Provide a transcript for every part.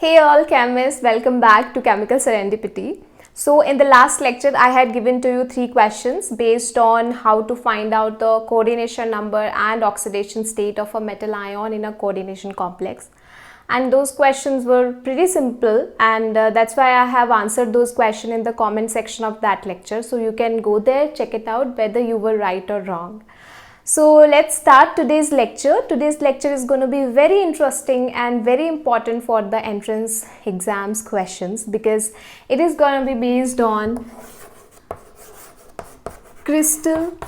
Hey all chemists, welcome back to Chemical Serendipity. So in the last lecture I had given to you 3 questions based on how to find out the coordination number and oxidation state of a metal ion in a coordination complex. And those questions were pretty simple, and that's why I have answered those questions in the comment section of that lecture. So you can go there, check it out whether you were right or wrong. So let's start today's lecture. Today's lecture is going to be very interesting and very important for the entrance exams questions because it is going to be based on crystal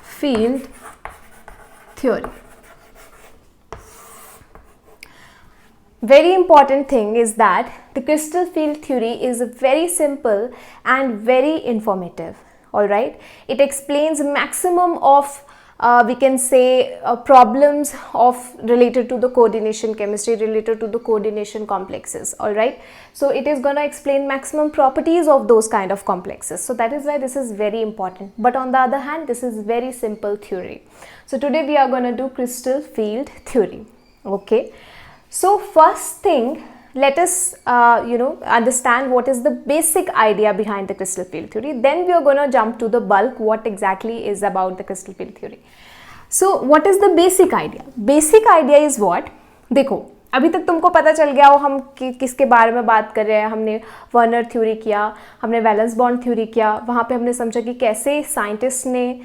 field theory. Very important thing is that the crystal field theory is very simple and very informative. All right, it explains maximum of we can say problems of related to the coordination chemistry, related to the coordination complexes. All right, so it is going to explain maximum properties of those kind of complexes. So that is why this is very important. But on the other hand, this is very simple theory. So today we are going to do crystal field theory. Okay, so first thing, let us understand what is the basic idea behind the crystal field theory. Then we are going to jump to the bulk, what exactly is about the crystal field theory. So what is the basic idea? Basic idea is what? देखो, अभी तक तुमको पता चल गया हो हम किसके बारे में बात कर रहे हैं. हमने वर्नर थ्योरी किया, हमने वैलेंस बॉन्ड थ्योरी किया. वहाँ पे हमने समझा कि कैसे साइंटिस्ट ने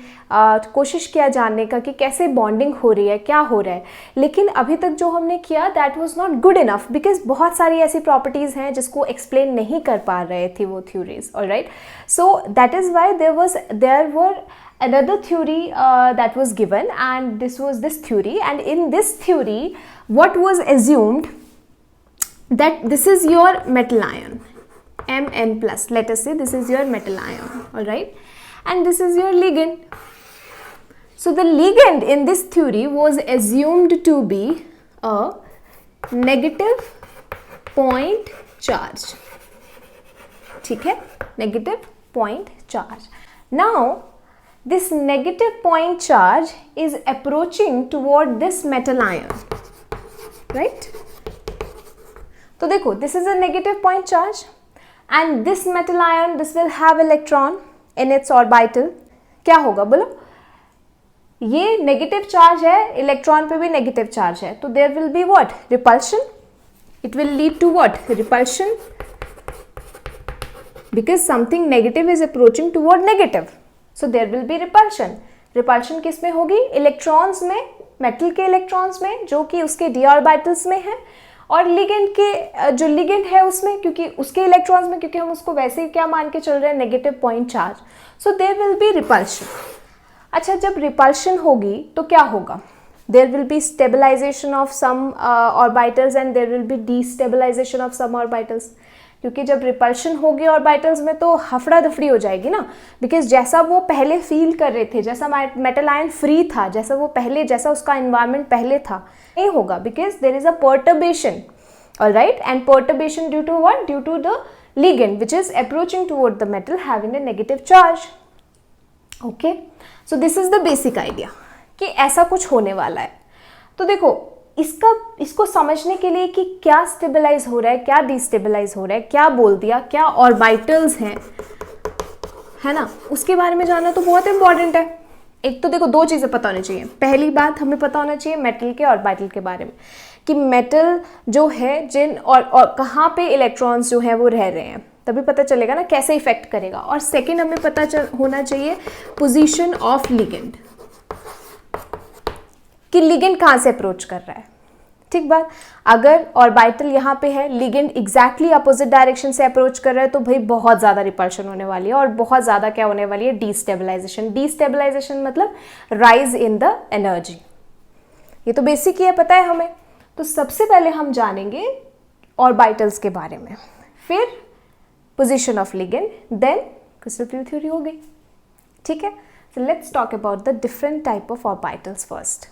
कोशिश किया जानने का कि कैसे बॉन्डिंग हो रही है, क्या हो रहा है. लेकिन अभी तक जो हमने किया that was not good enough because बहुत सारी ऐसी प्रॉपर्टीज़ हैं जिसको एक्सप्लेन नहीं कर पा रहे थे वो theories. Alright, so that is why there were another theory that was given, and this was this theory. And in this theory what was assumed that this is your metal ion Mn plus, let us say this is your metal ion, all right, and this is your ligand. So the ligand in this theory was assumed to be a negative point charge. ठीक है, negative point charge. Now this negative point charge is approaching toward this metal ion, right? तो देखो, this is a negative point charge and this metal ion, this will have electron in its orbital. क्या होगा बोलो? ये negative charge है, electron पे भी negative charge है, तो there will be what? Repulsion. It will lead to what? Repulsion, because something negative is approaching toward negative. So there will be repulsion. Repulsion किस में होगी? इलेक्ट्रॉन्स में, मेटल के इलेक्ट्रॉन्स में जो कि उसके d ऑर्बिटल्स में है, और लिगेंड के जो लिगेंड है उसमें, क्योंकि उसके इलेक्ट्रॉन्स में, क्योंकि हम उसको वैसे ही क्या मान के चल रहे हैं, negative point charge. So there will be repulsion. अच्छा, जब रिपल्शन होगी तो क्या होगा? There will be stabilisation of some orbitals and there will be destabilisation of some orbitals. क्योंकि जब रिपल्शन होगी ऑर्बिटल्स में तो हफड़ा दफड़ी हो जाएगी ना, बिकॉज जैसा वो पहले फील कर रहे थे, जैसा मेटल आयन फ्री था, जैसा वो पहले, जैसा उसका एनवायरनमेंट पहले था, नहीं होगा because there is a perturbation. Alright, and perturbation due to what? Due to the ligand which is approaching toward the metal having a negative charge. Okay, so this is the basic idea कि ऐसा कुछ होने वाला है. तो देखो, इसको समझने के लिए कि क्या स्टेबलाइज हो रहा है, क्या डिस्टेबलाइज हो रहा है, क्या बोल दिया, क्या ऑर्बिटल्स हैं, है ना, उसके बारे में जानना तो बहुत इंपॉर्टेंट है. एक तो देखो, 2 चीज़ें पता होनी चाहिए. पहली बात हमें पता होना चाहिए मेटल के ऑर्बिटल के बारे में, कि मेटल जो है जिन और कहाँ पे इलेक्ट्रॉन्स जो हैं वो रह रहे हैं, तभी पता चलेगा ना कैसे इफेक्ट करेगा. और सेकेंड हमें पता होना चाहिए पोजिशन ऑफ लिगेंड, कि लिगेंड कहाँ से अप्रोच कर रहा है. ठीक बात. अगर ऑर्बिटल यहाँ पे है, लिगेंड एग्जैक्टली अपोजिट डायरेक्शन से अप्रोच कर रहा है, तो भाई बहुत ज़्यादा रिपल्शन होने वाली है, और बहुत ज़्यादा क्या होने वाली है? डीस्टेबलाइजेशन. डीस्टेबलाइजेशन मतलब राइज इन द एनर्जी. ये तो बेसिक ही है, पता है हमें. तो सबसे पहले हम जानेंगे ऑर्बिटल्स के बारे में, फिर position of ligand, then crystal field theory हो गई. ठीक है, so let's talk about the different type of orbitals first.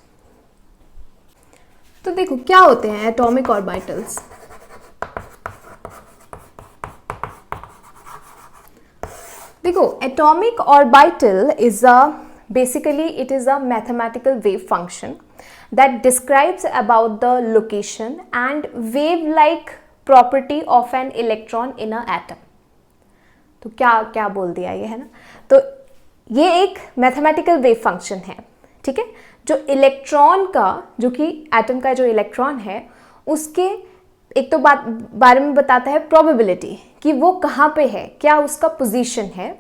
तो देखो, क्या होते हैं एटॉमिक ऑर्बिटल्स? देखो, atomic orbital is a basically it is a mathematical wave function that describes about the location and wave-like property of an electron in a atom. तो क्या क्या बोल दिया ये, है ना. तो ये एक मैथमेटिकल वेव फंक्शन है, ठीक है, जो इलेक्ट्रॉन का, जो कि एटम का जो इलेक्ट्रॉन है उसके एक तो बारे में बताता है प्रोबेबिलिटी कि वो कहाँ पे है, क्या उसका पोजीशन है,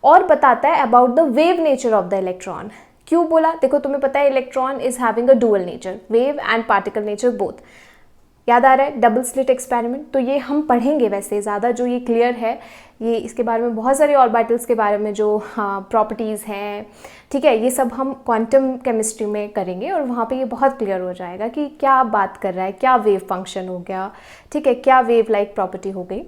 और बताता है about the wave nature of the electron. क्यों बोला, देखो तुम्हें पता है electron is having a dual nature, wave and particle nature both. याद आ रहा है डबल स्लिट एक्सपेरिमेंट, तो ये हम पढ़ेंगे वैसे ज़्यादा, जो ये क्लियर है ये इसके बारे में बहुत सारे ऑर्बिटल्स के बारे में जो प्रॉपर्टीज़ हैं, ठीक है, ये सब हम क्वांटम केमिस्ट्री में करेंगे और वहाँ पे ये बहुत क्लियर हो जाएगा कि क्या बात कर रहा है, क्या वेव फंक्शन हो गया, ठीक है, क्या वेव लाइक प्रॉपर्टी हो गई.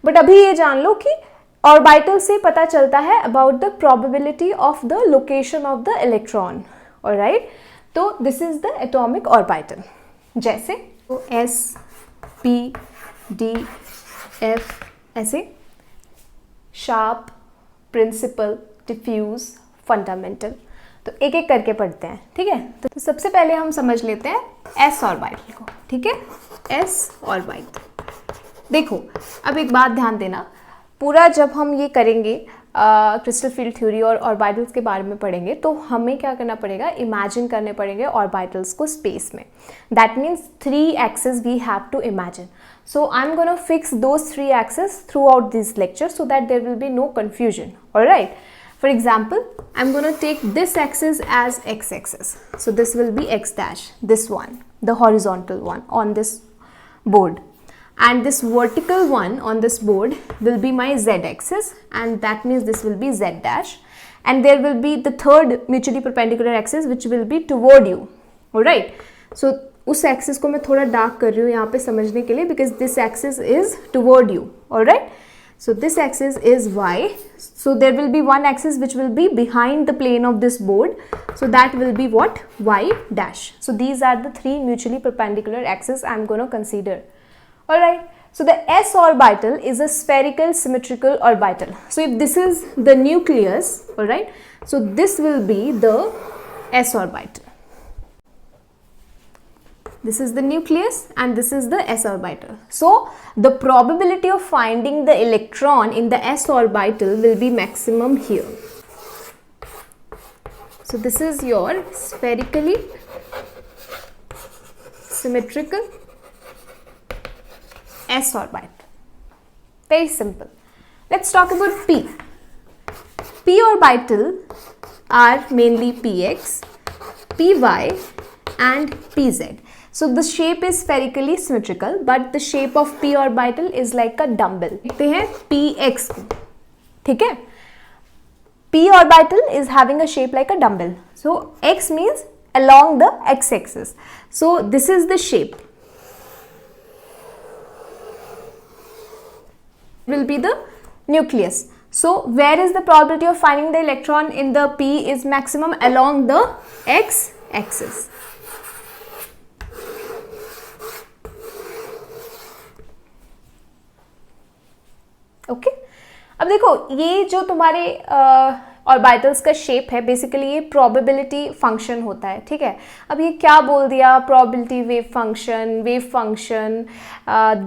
बट अभी ये जान लो कि ऑर्बिटल से पता चलता है about the probability of the location of the electron. Alright, तो this is the atomic orbital. जैसे तो S, P, D, F ऐसे शार्प, प्रिंसिपल, डिफ्यूज, फंडामेंटल. तो एक एक करके पढ़ते हैं, ठीक है. तो सबसे पहले हम समझ लेते हैं S ऑर्बिटल को, ठीक है. S ऑर्बिटल, देखो अब एक बात ध्यान देना, पूरा जब हम ये करेंगे क्रिस्टल फील्ड थ्योरी और ऑर्बिटल्स के बारे में पढ़ेंगे तो हमें क्या करना पड़ेगा, इमेजिन करने पड़ेंगे ऑर्बिटल्स को स्पेस में. That means 3 axes we have to imagine. So I am gonna fix those 3 axes throughout this lecture so that there will be no confusion. Alright, for example, I'm going to take this axis as x-axis. So this will be x dash, this one, the horizontal one on this board. And this vertical one on this board will be my z-axis, and that means this will be z dash, and there will be the third mutually perpendicular axis which will be toward you. Alright, so उस axis को मैं थोड़ा dark कर रही हूँ यहाँ पे समझने के लिए, because this axis is toward you. Alright, so this axis is y, so there will be one axis which will be behind the plane of this board, so that will be what, y dash. So these are the 3 mutually perpendicular axes I am going to consider. Alright, so the S orbital is a spherical symmetrical orbital. So if this is the nucleus, alright, so this will be the S orbital. This is the nucleus and this is the S orbital. So the probability of finding the electron in the S orbital will be maximum here. So this is your spherically symmetrical S orbital. Very simple. Let's talk about P. P orbital are mainly Px, Py and Pz. So the shape is spherically symmetrical, but the shape of P orbital is like a dumbbell. देखते हैं Px को, ठीक है. P orbital is having a shape like a dumbbell. So x means along the x-axis. So this is the shape. Will be the nucleus. So where is the probability of finding the electron in the P is maximum along the x-axis. Okay, अब देखो ये जो तुम्हारे orbitals का shape है, basically ये probability function होता है, ठीक है. अब ये क्या बोल दिया, probability wave function,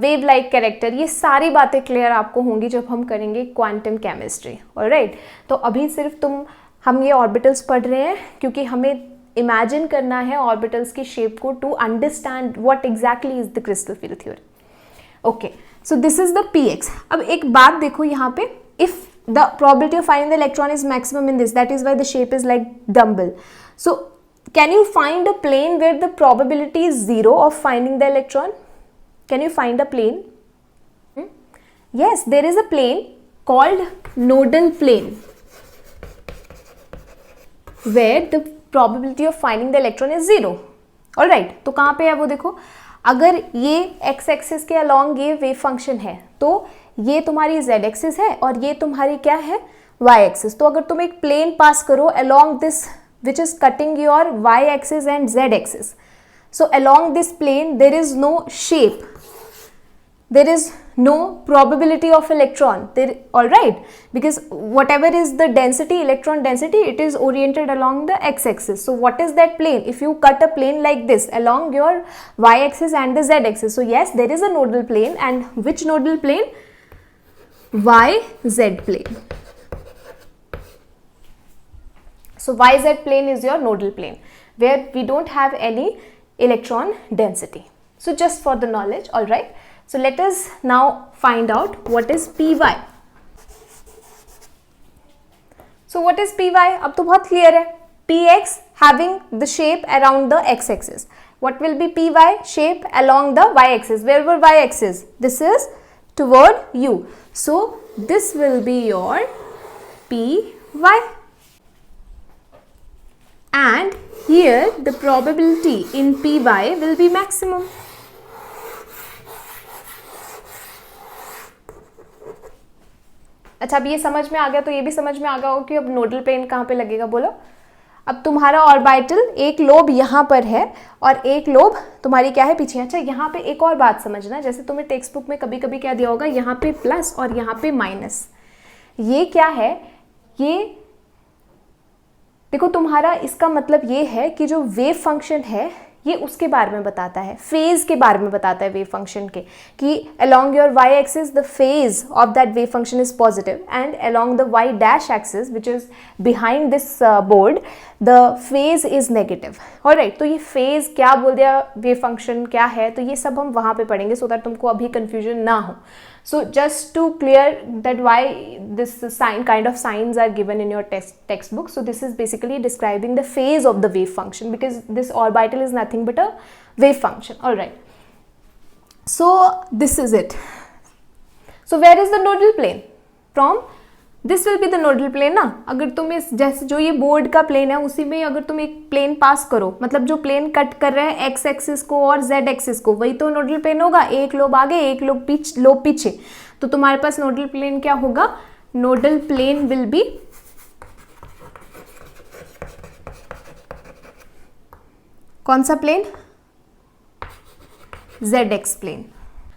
wave like character, ये सारी बातें क्लियर आपको होंगी जब हम करेंगे क्वांटम केमिस्ट्री. ऑलराइट, तो अभी सिर्फ हम ये ऑर्बिटल्स पढ़ रहे हैं क्योंकि हमें इमेजिन करना है ऑर्बिटल्स की शेप को to understand what exactly is the crystal field theory. Okay, so this is the Px. अब एक बात देखो यहाँ पे, if the probability of finding the electron is maximum in this, that is why the shape is like dumbbell. So can you find a plane where the probability is 0 of finding the electron? Can you find a plane? Yes, there is a plane called nodal plane where the probability of finding the electron is 0. Alright, तो कहाँ पे है वो देखो, अगर ये x axis के along ये वेव फंक्शन है तो ये तुम्हारी z एक्सिस है और ये तुम्हारी क्या है, y एक्सिस. तो अगर तुम एक प्लेन पास करो along this which is cutting your y axis and z axis, so along this plane there is no shape, there is no probability of electron there, all right, because whatever is the density, electron density, it is oriented along the x-axis. So what is that plane? If you cut a plane like this along your y-axis and the z-axis, so yes, there is a nodal plane. And which nodal plane? YZ plane. So YZ plane is your nodal plane where we don't have any electron density. So just for the knowledge, all right. So let us now find out what is PY. So what is PY? अब तो बहुत clear है. PX having the shape around the x-axis. What will be PY? Shape along the y-axis. Where will y-axis? This is toward U. So this will be your PY. And here the probability in PY will be maximum. अच्छा, अब ये समझ में आ गया तो ये भी समझ में आ गया होगा कि अब नोडल प्लेन कहाँ पे लगेगा. बोलो. अब तुम्हारा ऑर्बिटल, एक लोब यहाँ पर है और एक लोब तुम्हारी क्या है, पीछे. अच्छा, यहाँ पे एक और बात समझना, जैसे तुम्हें टेक्स्ट बुक में कभी कभी क्या दिया होगा, यहाँ पे प्लस और यहाँ पे माइनस. ये क्या है? ये देखो, तुम्हारा इसका मतलब ये है कि जो वेव फंक्शन है ये उसके बारे में बताता है, फेज के बारे में बताता है वेव फंक्शन के, कि along your y axis the phase of that wave function is positive and along the y dash axis which is behind this board the phase is negative. alright, तो ये phase क्या बोल दिया, wave function क्या है, तो ये सब हम वहाँ पे पढ़ेंगे so that तुमको अभी confusion ना हो. So just to clear that why this sign kind of signs are given in your textbook. So this is basically describing the phase of the wave function because this orbital is nothing but a wave function. All right. So this is it. So where is the nodal plane? From this will be the nodal plane ना. अगर तुम इस जैसे जो ये board का plane है उसी में अगर तुम एक प्लेन पास करो, मतलब जो प्लेन कट कर रहे हैं एक्स एक्सिस को और जेड एक्सिस को, वही तो नोडल प्लेन होगा. एक लोब आगे एक लोब पीछे, तो तुम्हारे पास नोडल प्लेन क्या होगा? नोडल प्लेन विल बी कौन सा प्लेन? Z x plane.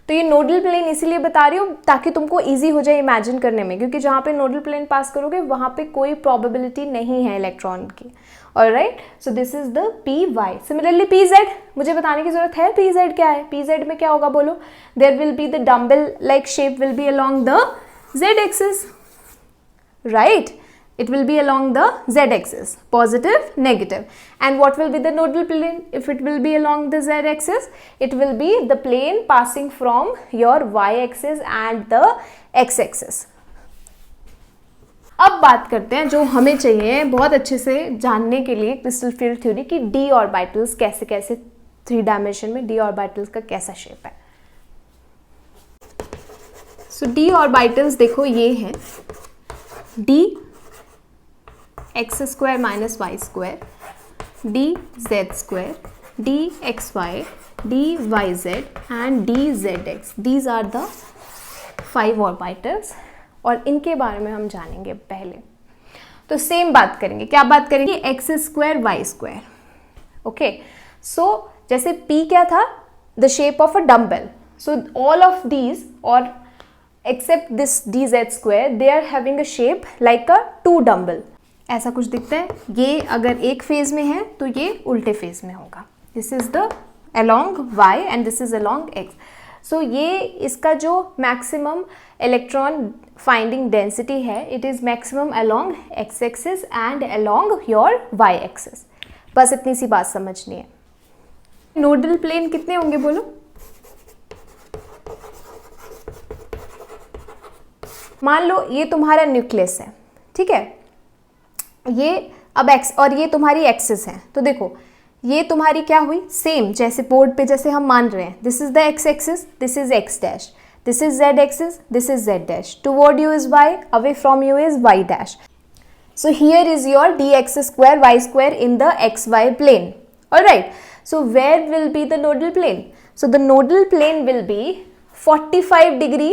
तो ये नोडल प्लेन इसीलिए बता रही हूँ ताकि तुमको इजी हो जाए इमेजिन करने में, क्योंकि जहाँ पे नोडल प्लेन पास करोगे वहाँ पे कोई प्रोबेबिलिटी नहीं है इलेक्ट्रॉन की. Alright, so this is the P Y. Similarly P Z, मुझे बताने की जरूरत है पी जेड क्या है. पी जेड में क्या होगा बोलो? There will be the dumbbell like shape will be along the Z axis. Right, it will be along the z-axis, positive, negative. And what will be the nodal plane if it will be along the z-axis? It will be the plane passing from your y-axis and the x-axis. अब बात करते हैं जो हमें चाहिए बहुत अच्छे से जानने के लिए क्रिस्टल फील्ड थ्योरी की d ऑर्बिटल्स कैसे कैसे 3 डायमेंशन में d ऑर्बिटल्स का कैसा शेप है. सो d ऑर्बिटल्स देखो ये है d X square minus Y square, D Z square, D X Y, D Y Z and D Z X. These are the 5 orbitals और इनके बारे में हम जानेंगे पहले. तो सेम बात करेंगे, क्या बात करेंगे? X square Y square. Okay, so जैसे P क्या था? The shape of a dumbbell. So all of these और except this D Z square they are having a shape like a 2 dumbbell. ऐसा कुछ दिखता है. ये अगर एक फेज में है तो ये उल्टे फेज में होगा. This is the along y and this is along x. सो ये इसका जो मैक्सिमम इलेक्ट्रॉन फाइंडिंग डेंसिटी है, it is maximum along x axis and along your y axis. बस इतनी सी बात समझनी है. नोडल प्लेन कितने होंगे बोलो? मान लो ये तुम्हारा न्यूक्लियस है, ठीक है. ये अब x और ये तुम्हारी एक्सिस है. तो देखो ये तुम्हारी क्या हुई? सेम जैसे बोर्ड पे जैसे हम मान रहे हैं. This is the x axis, this is x dash, this is z axis, this is z dash. Toward you is y, away from you is y dash. So here is your dx square y square in the xy plane. Alright, so where will be the nodal plane? So the nodal plane will be 45 degree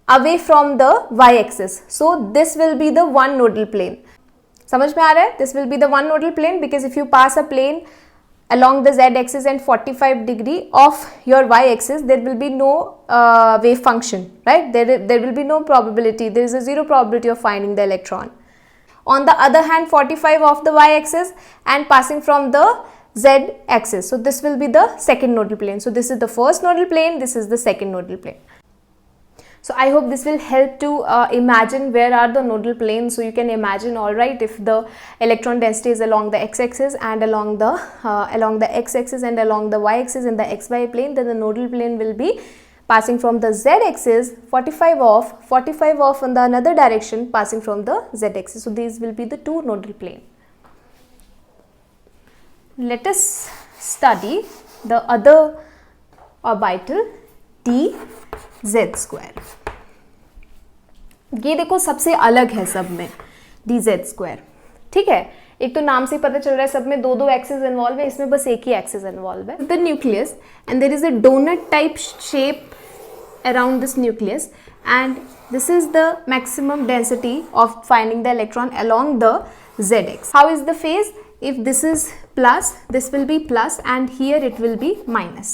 away from the y axis. So this will be the one nodal plane. समझ में आ रहा है? This will be the one nodal plane because if you pass a plane along the z axis and 45 degree of your y axis, there will be no wave function, right? There will be no probability, there is a zero probability of finding the electron. On the other hand, 45 of the y axis and passing from the z axis, so this will be the second nodal plane. So this is the first nodal plane, this is the second nodal plane. So I hope this will help to imagine where are the nodal planes. So you can imagine, all right, if the electron density is along the x-axis and along the x-axis and along the y-axis in the xy plane, then the nodal plane will be passing from the z-axis 45 off in the another direction passing from the z-axis. So these will be the two nodal plane. Let us study the other orbital dz square. ये देखो सबसे अलग है सब में dz square, ठीक है. एक तो नाम से ही पता चल रहा है सब में दो एक्सिस इन्वॉल्व है, इसमें बस एक ही एक्सिस इन्वॉल्व है. The nucleus and there is a doughnut type shape around this nucleus, and this is the maximum density of finding the electron along the z-axis. How is the phase? If this is plus, this will be plus, and here it will be minus.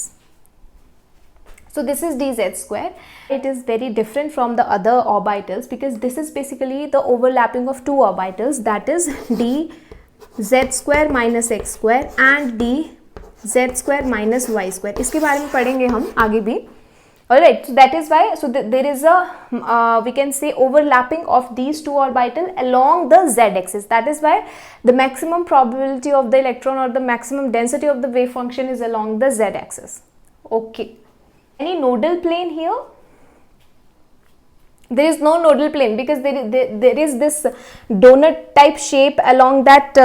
So this is dz square. It is very different from the other orbitals because this is basically the overlapping of two orbitals, that is dz square minus x square and dz square minus y square. इसके बारे में पढ़ेंगे हम आगे भी. Alright, so that is why, so there is a we can say overlapping of these two orbital along the z-axis. That is why the maximum probability of the electron or the maximum density of the wave function is along the z-axis. Okay. Any nodal plane here? There is no nodal plane because there is this donut type shape along that.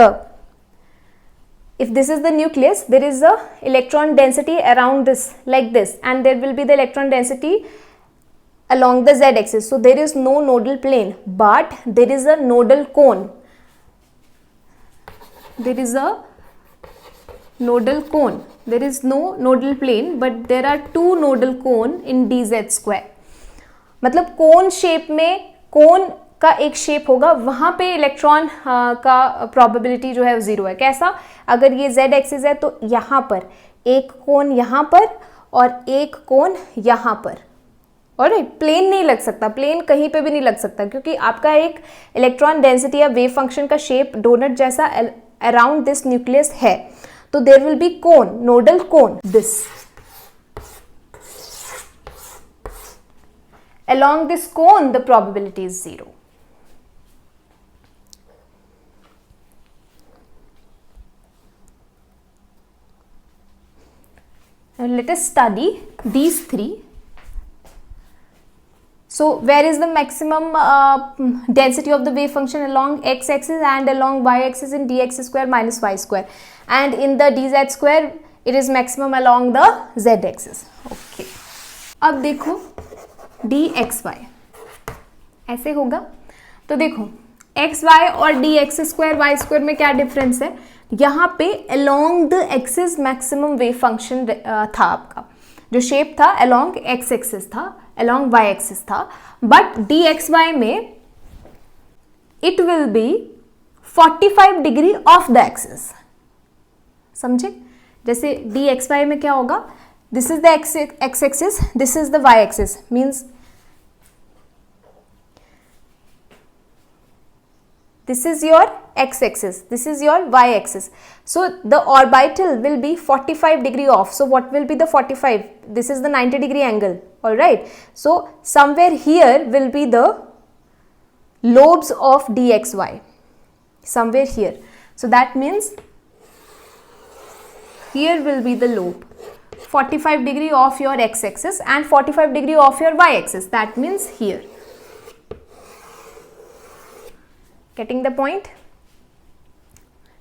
If this is the nucleus, there is a electron density around this like this, and there will be the electron density along the z-axis. So there is no nodal plane, but there is a nodal cone. There is a nodal cone. There is no nodal plane, but there are two nodal cone in dz square. मतलब cone shape में, कोन का एक shape होगा, वहां पे electron का probability जो है वो जीरो है. कैसा? अगर ये z एक्सिस है तो यहाँ पर एक कोन यहाँ पर और एक कोन यहाँ पर. और प्लेन नहीं लग सकता, प्लेन कहीं पे भी नहीं लग सकता क्योंकि आपका एक इलेक्ट्रॉन डेंसिटी या वेव फंक्शन का शेप डोनट जैसा अराउंड दिस न्यूक्लियस है. तो there will be cone, nodal cone, this. Along this cone, the probability is 0. Now let us study these three. So where is the maximum density of the wave function along x-axis and along y-axis in dx square minus y square, and in the dz square it is maximum along the z-axis. Okay. अब देखो dxy ऐसे होगा. तो देखो xy और dx square y square में क्या difference है? यहाँ पे along the axis maximum wave function था, आपका जो शेप था along x axis था, along y axis था, but dxy में it will be 45 degree off the axis. समझे? जैसे dxy में क्या होगा? This is the x axis, this is the y axis, means this is your x axis, this is your y axis. So the orbital will be 45 degree off. So what will be the 45? This is the 90 degree angle. All right. So somewhere here will be the lobes of dxy. Somewhere here. So that means here will be the lobe. 45 degree off your x axis and 45 degree off your y axis. That means here. Getting the point?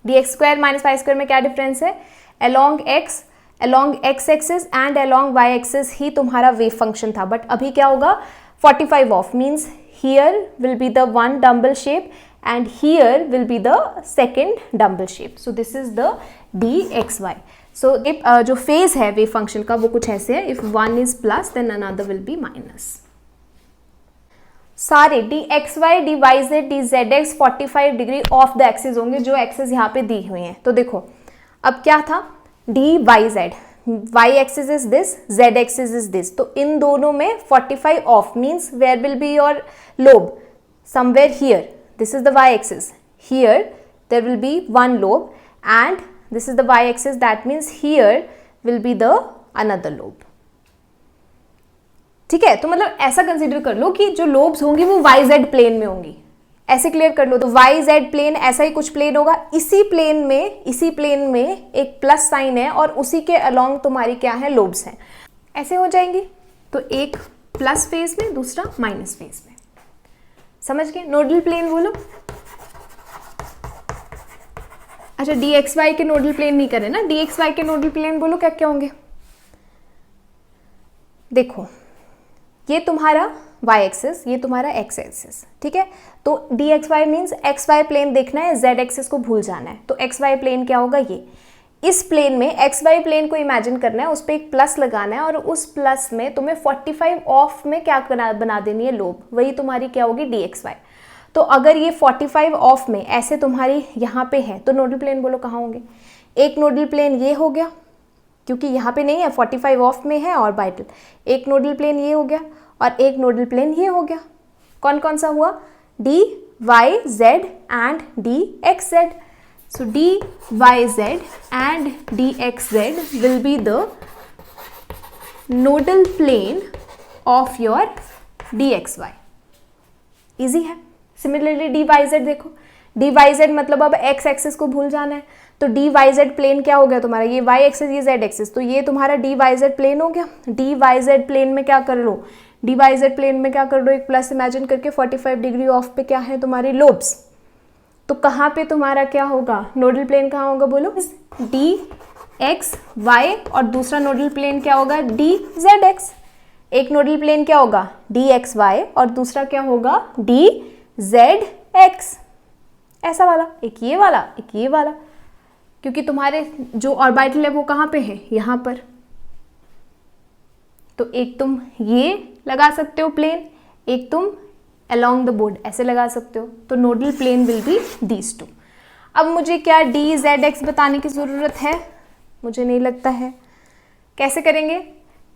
dx square minus y square में क्या difference है? along x axis and along y axis ही तुम्हारा wave function था, but अभी क्या होगा? 45 off means here will be the one dumbbell shape and here will be the second dumbbell shape. So this is the dxy. So जो phase है wave function का वो कुछ ऐसे है. If one is plus then another will be minus. सारे dxy, dyz, dzx 45 degree of the axis होंगे जो एक्सिस यहाँ पे दी हुई हैं. तो देखो अब क्या था? D Y Z, y axis is this, z axis is this, तो इन दोनों में 45 of means where will be your lobe, somewhere here, this is the y axis, here there will be one lobe and this is the y axis, that means here will be the another lobe. ठीक है, तो मतलब ऐसा consider कर लो कि जो lobes होंगी वो वाई जेड प्लेन में होंगी, ऐसे क्लियर कर लो। तो वाई जेड प्लेन ऐसा ही कुछ प्लेन होगा, इसी प्लेन में एक प्लस साइन है और उसी के अलोंग तुम्हारी क्या है, लोब्स हैं, ऐसे हो जाएंगी। तो एक प्लस फेज में, दूसरा माइनस फेज में, समझ गए। नोडल प्लेन बोलो। अच्छा, डी एक्स वाई के नोडल प्लेन नहीं करे ना, डी एक्स वाई के नोडल प्लेन बोलो क्या क्या होंगे। देखो, ये तुम्हारा y एक्सिस, ये तुम्हारा x एक्सिस, ठीक है। तो D X Y means X Y plane देखना है, z एक्सिस को भूल जाना है। तो एक्स वाई प्लेन क्या होगा, ये इस प्लेन में एक्स वाई प्लेन को इमेजिन करना है, उस पर एक प्लस लगाना है और उस प्लस में तुम्हें 45 ऑफ में क्या बना देनी है, लोब, वही तुम्हारी क्या होगी, डी एक्स वाई। तो अगर ये 45 ऑफ में ऐसे तुम्हारी यहाँ पे है तो नोडल प्लेन बोलो कहाँ होंगे। एक नोडल प्लेन ये हो गया, क्योंकि यहाँ पे नहीं है, 45 ऑफ में है ऑर्बिटल। एक नोडल प्लेन ये हो गया और एक नोडल प्लेन ये हो गया। कौन कौन सा हुआ, D Y Z and D X Z. So D Y Z and D X Z will be the nodal plane of your D X Y. Easy है। सिमिलरली डी वाई जेड देखो, D Y Z मतलब अब x axis को भूल जाना है, तो D Y Z plane क्या हो गया तुम्हारा, ये वाई एक्सिस, ये जेड एक्सिस, तो ये तुम्हारा डी वाई जेड प्लेन हो गया। डी वाई जेड प्लेन में क्या कर लो, डी वाई जेड प्लेन में क्या कर लो, एक प्लस इमेजिन करके 45 डिग्री ऑफ पे क्या है तुम्हारी लोब्स। तो कहाँ पे तुम्हारा क्या होगा, नोडल प्लेन कहाँ होगा बोलो, डी एक्स वाई, और दूसरा नोडल प्लेन क्या होगा, डी जेड एक्स। एक नोडल प्लेन क्या होगा, डी एक्स वाई, और दूसरा क्या होगा, डी जेड एक्स। ऐसा वाला, एक ये वाला, एक ये वाला, क्योंकि तुम्हारे जो ऑर्बिटल है वो कहाँ पे है, यहाँ पर। तो एक तुम ये लगा सकते हो प्लेन, एक तुम अलोंग द बोर्ड ऐसे लगा सकते हो। तो nodal plane will be these two. अब मुझे क्या डी जेड एक्स बताने की ज़रूरत है, मुझे नहीं लगता है। कैसे करेंगे,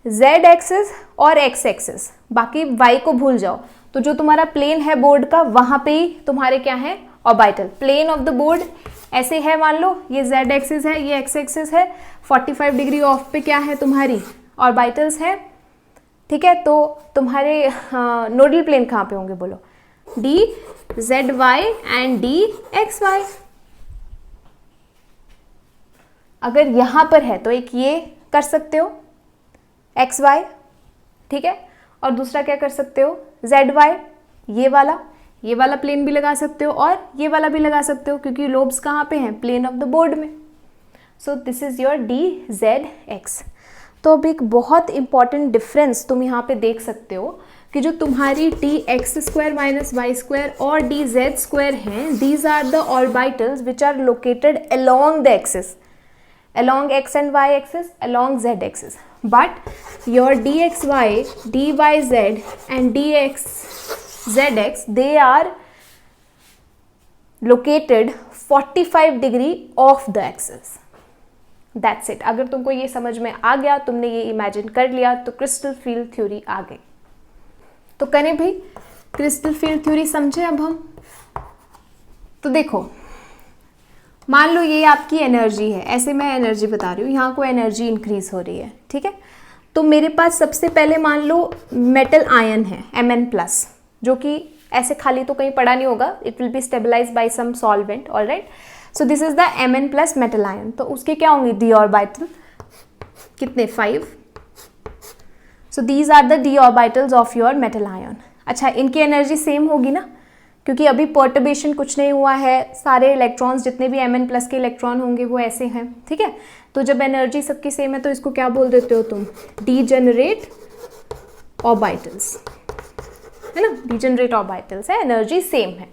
जेड एक्सिस और एक्स एक्सिस, बाकी वाई को भूल जाओ। तो जो तुम्हारा प्लेन है बोर्ड का, वहाँ पे ही तुम्हारे क्या है, orbital. Plane of the board ऐसे है, मान लो ये जेड एक्सिस है, ये एक्स एक्सिस है, 45 डिग्री ऑफ पे क्या है तुम्हारी ऑर्बिटल्स है, ठीक है। तो तुम्हारे नोडल प्लेन कहाँ पे होंगे बोलो, D Z Y and D X Y. अगर यहां पर है तो एक ये कर सकते हो एक्स वाई, ठीक है, और दूसरा क्या कर सकते हो, जेड वाई, ये वाला प्लेन भी लगा सकते हो और ये वाला भी लगा सकते हो, क्योंकि लोब्स कहाँ पे हैं, प्लेन ऑफ द बोर्ड में। सो this is your D Z x. तो अब एक बहुत इंपॉर्टेंट डिफरेंस तुम यहाँ पे देख सकते हो कि जो तुम्हारी D X square minus Y square और डी जेड स्क्वायर हैं, these are the orbitals which are located along the axis, along x and y axis, along z axis. But your dxy, dyz and dxzx, they are located 45 degree off the axis. That's it. अगर तुमको ये समझ में आ गया, तुमने ये imagine कर लिया, तो क्रिस्टल फील्ड थ्योरी आ गई। तो करें भाई, क्रिस्टल फील्ड थ्योरी समझे अब हम। तो देखो, मान लो ये आपकी एनर्जी है, ऐसे मैं एनर्जी बता रही हूँ, यहाँ को एनर्जी इंक्रीज हो रही है, ठीक है। तो मेरे पास सबसे पहले मान लो मेटल आयन है Mn+, जो कि ऐसे खाली तो कहीं पड़ा नहीं होगा, it will be stabilise by some solvent, alright. So this is the Mn+ metal ion. तो उसके क्या होंगे, डी ऑर्बिटल कितने, 5। So these are the D orbitals of your metal ion. अच्छा, इनकी एनर्जी सेम होगी ना, क्योंकि अभी पर्टर्बेशन कुछ नहीं हुआ है, सारे इलेक्ट्रॉन्स जितने भी Mn+ के इलेक्ट्रॉन होंगे वो ऐसे हैं, ठीक है। तो जब एनर्जी सबकी सेम है तो इसको क्या बोल देते हो तुम, डीजेनरेट ऑर्बिटल्स, है ना, डीजेनरेट ऑर्बिटल्स है, एनर्जी सेम है।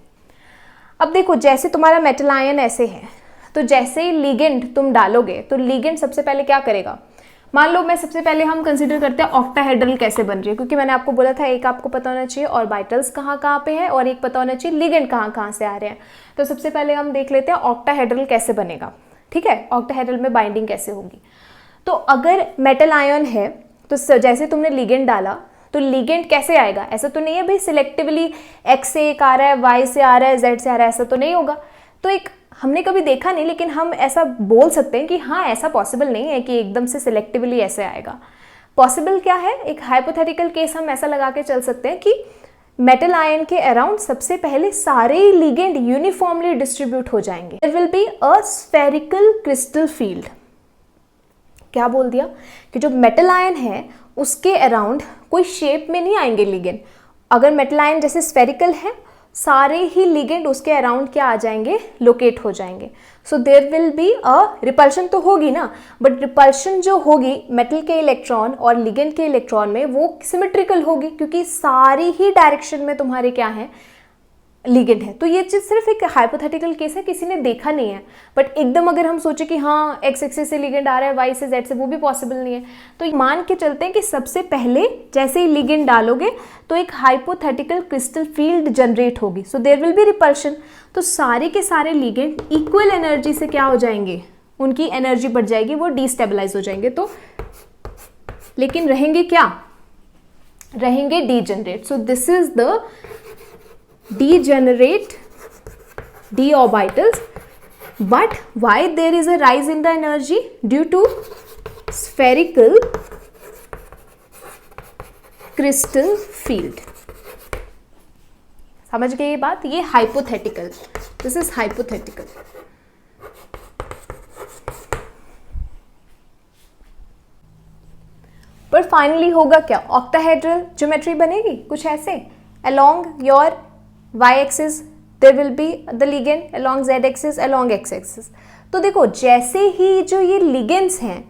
अब देखो, जैसे तुम्हारा मेटल आयन ऐसे है, तो जैसे ही लिगेंड तुम डालोगे तो लिगेंड सबसे पहले क्या करेगा, मान लो मैं सबसे पहले हम कंसीडर करते हैं ऑक्टाहेड्रल कैसे बन रही है, क्योंकि मैंने आपको बोला था एक आपको पता होना चाहिए ऑर्बिटल्स कहाँ कहाँ पे है और एक पता होना चाहिए लिगेंड कहाँ कहाँ से आ रहे हैं। तो सबसे पहले हम देख लेते हैं ऑक्टाहेड्रल कैसे बनेगा, ठीक है, ऑक्टाहेड्रल में बाइंडिंग कैसे होगी। तो अगर मेटल आयन है तो जैसे तुमने लिगेंड डाला तो लिगेंड कैसे आएगा, ऐसा तो नहीं है भाई सिलेक्टिवली एक्स से एक आ रहा है, वाई से आ रहा है, जेड से आ रहा है, ऐसा तो नहीं होगा। तो एक हमने कभी देखा नहीं, लेकिन हम ऐसा बोल सकते हैं कि हाँ ऐसा पॉसिबल नहीं है कि एकदम से सिलेक्टिवली ऐसे आएगा। पॉसिबल क्या है, एक हाइपोथेटिकल केस हम ऐसा लगा के चल सकते हैं कि मेटल आयन के अराउंड सबसे पहले सारे लिगेंड यूनिफॉर्मली डिस्ट्रीब्यूट हो जाएंगे। There will be a spherical crystal field. क्या बोल दिया कि जो मेटल आयन है उसके अराउंड कोई शेप में नहीं आएंगे लिगेंड। अगर मेटल आयन जैसे स्फेरिकल है, सारे ही लिगेंड उसके अराउंड क्या आ जाएंगे, लोकेट हो जाएंगे। So there will be a repulsion तो होगी ना, बट रिपल्शन जो होगी मेटल के इलेक्ट्रॉन और लिगेंड के इलेक्ट्रॉन में वो सिमेट्रिकल होगी, क्योंकि सारी ही डायरेक्शन में तुम्हारे क्या है, लिगेंड है। तो ये चीज सिर्फ एक हाइपोथेटिकल केस है, किसी ने देखा नहीं है। बट एकदम अगर हम सोचे कि हाँ एक्स एक्सिस से लिगेंड आ रहा है, वाई से जेड से, वो भी पॉसिबल नहीं है। तो मान के चलते हैं कि सबसे पहले जैसे ही लिगेंड डालोगे तो एक हाइपोथेटिकल क्रिस्टल फील्ड जनरेट होगी। So there will be repulsion. तो सारे के सारे लिगेंड इक्वल एनर्जी से क्या हो जाएंगे, उनकी एनर्जी बढ़ जाएगी, वो डिस्टेबलाइज हो जाएंगे। तो लेकिन रहेंगे क्या, रहेंगे degenerate. So this is the degenerate d orbitals. But why there is a rise in the energy? Due to spherical crystal field. समझ गए ये बात, ये हाइपोथेटिकल, दिस इज हाइपोथेटिकल। पर फाइनली होगा क्या, ऑक्टाहेड्रल ज्योमेट्री बनेगी कुछ ऐसे। along your y-axis there will be the ligand, along z-axis, along x-axis। तो देखो जैसे ही जो ये ligands हैं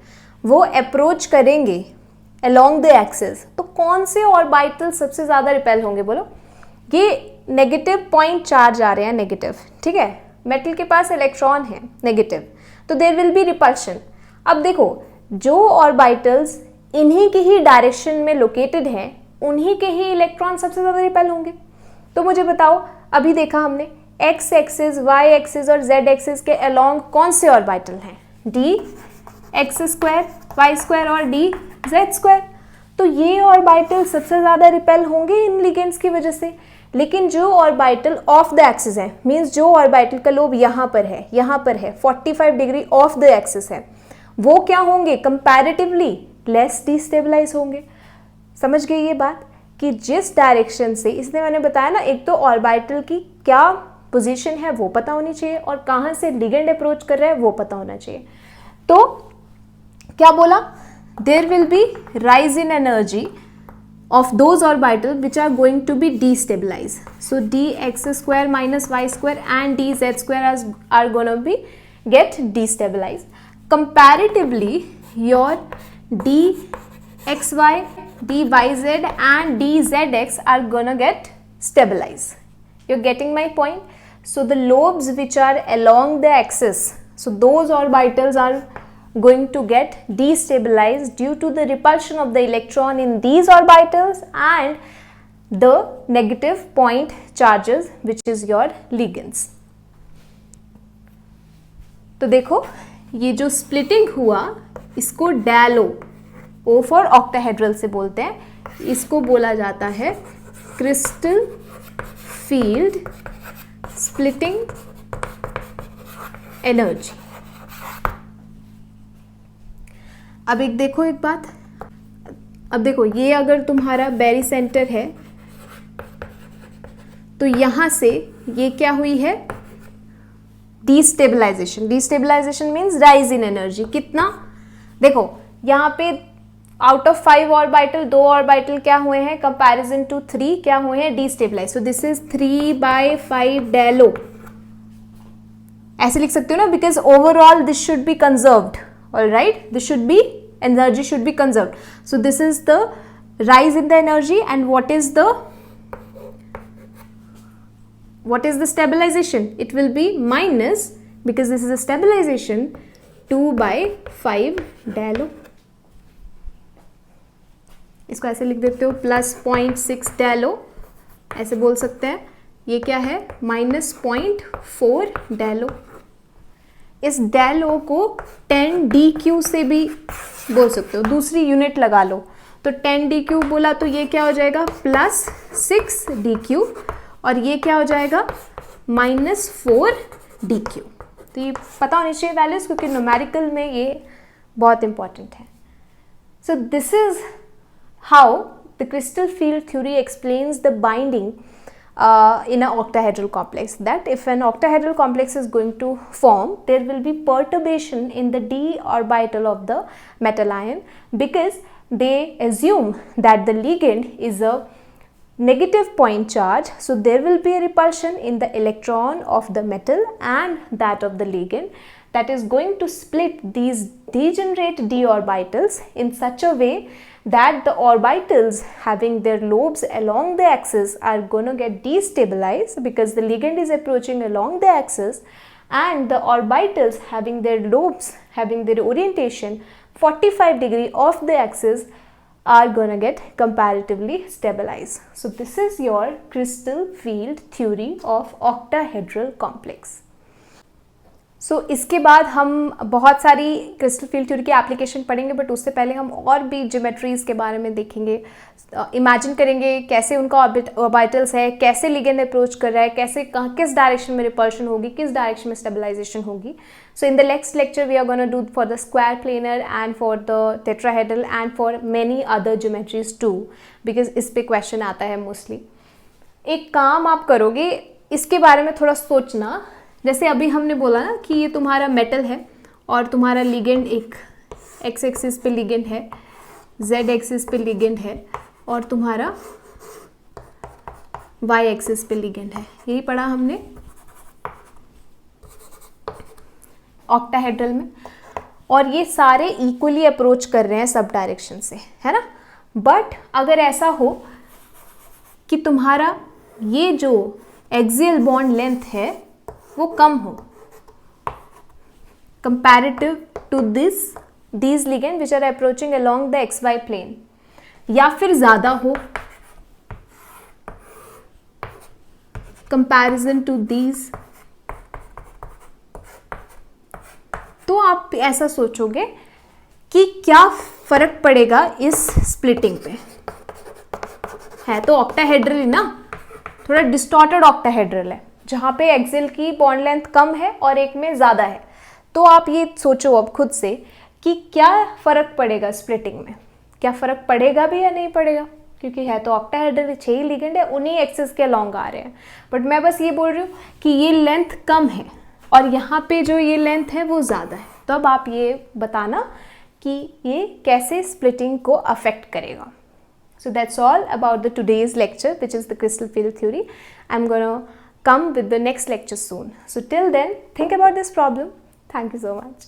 वो अप्रोच करेंगे along the axis, तो कौन से ऑर्बिटल सबसे ज़्यादा रिपेल होंगे बोलो। ये नेगेटिव पॉइंट चार्ज आ रहे हैं, नेगेटिव, ठीक है, मेटल के पास इलेक्ट्रॉन है नेगेटिव, तो देयर विल बी रिपल्शन। अब देखो जो ऑर्बिटल्स इन्हीं की ही डायरेक्शन में लोकेटेड हैं उन्हीं के ही इलेक्ट्रॉन सबसे ज़्यादा रिपेल होंगे। तो मुझे बताओ, अभी देखा हमने एक्स एक्सिस, वाई एक्सिस और जेड एक्सिस के अलोंग कौन से ऑर्बिटल हैं, D X square, Y square और डी जेड स्क्वायर। तो ये ऑर्बिटल सबसे ज़्यादा रिपेल होंगे इन लिगेंड्स की वजह से। लेकिन जो ऑर्बिटल ऑफ द एक्सिस है, मीन्स जो ऑर्बिटल का लोब यहाँ पर है, यहाँ पर है, 45 डिग्री ऑफ द एक्सिस है, वो क्या होंगे, कंपैरेटिवली लेस डिस्टेबलाइज होंगे। समझ गई ये बात कि जिस डायरेक्शन से, इसलिए मैंने बताया ना, एक तो ऑर्बिटल की क्या पोजीशन है वो पता होनी चाहिए और कहाँ से लिगेंड अप्रोच कर रहा है वो पता होना चाहिए। तो क्या बोला, there will be rise in energy of those orbitals which are going to be destabilized. So dx square minus y square and dz square are going to be get destabilized. Comparatively, your dxy, dyz and dzx are going to get stabilized. You're getting my point? So the lobes which are along the axis, so those orbitals are going to get destabilized due to the repulsion of the electron in these orbitals and the negative point charges which is your ligands. तो देखो ये जो splitting हुआ इसको डैलो, O for octahedral से बोलते हैं, इसको बोला जाता है क्रिस्टल फील्ड स्प्लिटिंग एनर्जी। अब एक देखो एक बात, अब देखो ये अगर तुम्हारा बेरी सेंटर है तो यहां से ये क्या हुई है, destabilisation. Destabilisation means rise in energy. कितना, देखो यहाँ पे आउट ऑफ 5 ऑर्बिटल 2 ऑर्बिटल क्या हुए हैं, कंपैरिजन टू 3 क्या हुए हैं, डिस्टेबलाइज। सो दिस इज 3/5 डेलो, ऐसे लिख सकते हो ना, because overall this should be conserved. All right, this should be, energy should be conserved. So this is the rise in the energy, and what is the stabilization? It will be minus, because this is a stabilization, 2/5 डेलो. इसको ऐसे लिख देते हो plus 0.6 डेलो, ऐसे बोल सकते हैं. ये क्या है, -0.4 डेलो. इस डेल ओ को 10dq से भी बोल सकते हो, दूसरी यूनिट लगा लो। तो 10dq बोला तो ये क्या हो जाएगा प्लस 6dq, और ये क्या हो जाएगा माइनस 4dq। तो ये पता होनी चाहिए वैल्यूज, क्योंकि न्यूमेरिकल में ये बहुत इंपॉर्टेंट है। सो this is how the crystal field theory explains the binding in an octahedral complex, that if an octahedral complex is going to form, there will be perturbation in the d orbital of the metal ion, because they assume that the ligand is a negative point charge. So there will be a repulsion in the electron of the metal and that of the ligand, that is going to split these degenerate d orbitals in such a way that the orbitals having their lobes along the axis are going to get destabilized, because the ligand is approaching along the axis, and the orbitals having their lobes having their orientation 45 degree off the axis are going to get comparatively stabilized. So this is your crystal field theory of octahedral complex. सो इसके बाद हम बहुत सारी crystal field theory की application पढ़ेंगे, but उससे पहले हम और भी ज्योमेट्रीज के बारे में देखेंगे। इमेजिन करेंगे कैसे उनका ऑर्बिटल्स है, कैसे लिगेंड अप्रोच कर रहा है, कैसे कहाँ किस डायरेक्शन में रिपल्शन होगी, किस डायरेक्शन में स्टेबलाइजेशन होगी। So in the next lecture we are gonna do for the square planar and for the tetrahedral and for many other geometries too, because इस पे क्वेश्चन आता है मोस्टली। एक काम आप करोगे, इसके बारे में थोड़ा सोचना। जैसे अभी हमने बोला ना कि ये तुम्हारा मेटल है और तुम्हारा लिगेंड एक एक्स एक्सिस पे लिगेंड है, जेड एक्सिस पे लिगेंड है, और तुम्हारा वाई एक्सिस पे लिगेंड है। यही पढ़ा हमने ऑक्टाहेड्रल में। और ये सारे इक्वली अप्रोच कर रहे हैं सब डायरेक्शन से, है ना। बट अगर ऐसा हो कि तुम्हारा ये जो एक्सियल बॉन्ड लेंथ है वो कम हो comparative to these ligand which are approaching along the xy plane, या फिर ज़्यादा हो कंपैरिजन टू these, तो आप ऐसा सोचोगे कि क्या फर्क पड़ेगा इस स्प्लिटिंग पे। है तो ऑक्टाहेड्रल ही ना, थोड़ा डिस्टॉर्टेड ऑक्टाहेड्रल है, जहाँ पे एक्सिल की बॉन्ड लेंथ कम है और एक में ज़्यादा है। तो आप ये सोचो अब खुद से कि क्या फ़र्क पड़ेगा स्प्लिटिंग में, क्या फ़र्क पड़ेगा भी या नहीं पड़ेगा, क्योंकि है तो ऑक्टाहेड्रल 6 ही लिगेंड है, उन्हीं एक्सिस के अलॉन्ग आ रहे हैं। बट मैं बस ये बोल रही हूँ कि ये लेंथ कम है और यहाँ पे जो ये लेंथ है वो ज़्यादा है। तो अब आप ये बताना कि ये कैसे स्प्लिटिंग को अफेक्ट करेगा। So that's all about the today's lecture, which is the crystal field theory. I'm gonna come with the next lecture soon. So till then, think about this problem. Thank you so much.